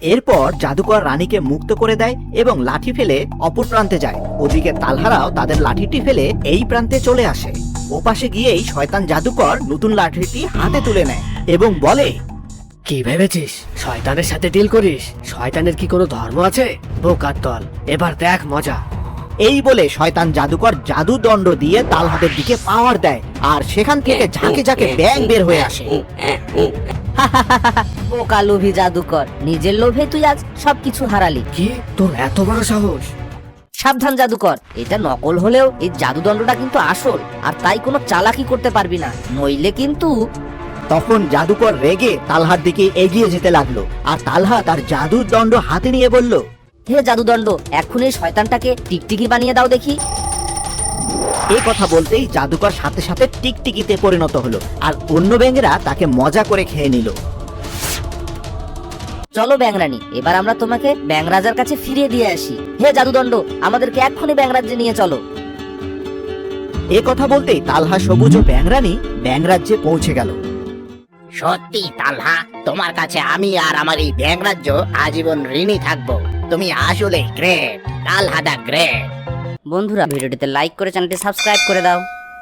এরপর জাদুকর রানীকে মুক্ত করে দেয় এবং লাঠি ফেলে অপর প্রান্তে যায়। ওদিকে তালহারাও তাদের লাঠিটি ফেলে এই প্রান্তে চলে আসে। ওপাশে গিয়েই শয়তান জাদুকর নতুন লাঠিটি হাতে তুলে নেয় এবং বলে, কি ভেবেছিস শয়তানের সাথে ডিল করিস? শয়তানের কি কোনো ধর্ম আছে? বোকার দল, এবার দেখ মজা। এই বলে শয়তান জাদুকর জাদুদণ্ড দিয়ে তালহাদের দিকে পাওয়ার দেয় আর সেখান থেকে ঝাঁকে ঝাঁকে ব্যাং বের হয়ে আসে। বোকা লোভী জাদুকর, নিজের লোভে তুই আজ সবকিছু হারালি। কি তোর এত বড় সাহস? সাবধান জাদুকর, এটা নকল হলেও এই জাদুদণ্ডটা কিন্তু আসল, আর তাই কোনো চালাকি করতে পারবি না, নইলে কিন্তু। তখন জাদুকর রেগে তালহার দিকে এগিয়ে যেতে লাগলো আর তালহা তার জাদুর দণ্ড হাতে নিয়ে বলল, হে জাদুদণ্ড, এক্ষুনি শয়তানটাকে টিকটিকি বানিয়ে দাও দেখি। এই কথা বলতেই জাদুকর সাথে সাথে টিকটিকিতে পরিণত হলো আর অন্য ব্যাঙেরা তাকে মজা করে খেয়ে নিল। চলো ব্যাংরানী, এবার আমরা তোমাকে ব্যাংরাজার কাছে ফিরিয়ে দিয়ে আসি। হে জাদুদণ্ড, আমাদেরকে এক্ষুনি ব্যাংরাজ্যে নিয়ে চলো। এ কথা বলতেই তালহা সবুজ ও ব্যাংরানী ব্যাংরাজ্যে পৌঁছে গেল। সত্যি তালহা, তোমার কাছে আমি আর আমার এই ব্যাংরাজ্য আজীবন ঋণী থাকবো। তুমি আসলে গ্রেট, তালহা দা গ্রেট। বন্ধুরা, ভিডিওটিতে লাইক করে চ্যানেলটি সাবস্ক্রাইব করে দাও।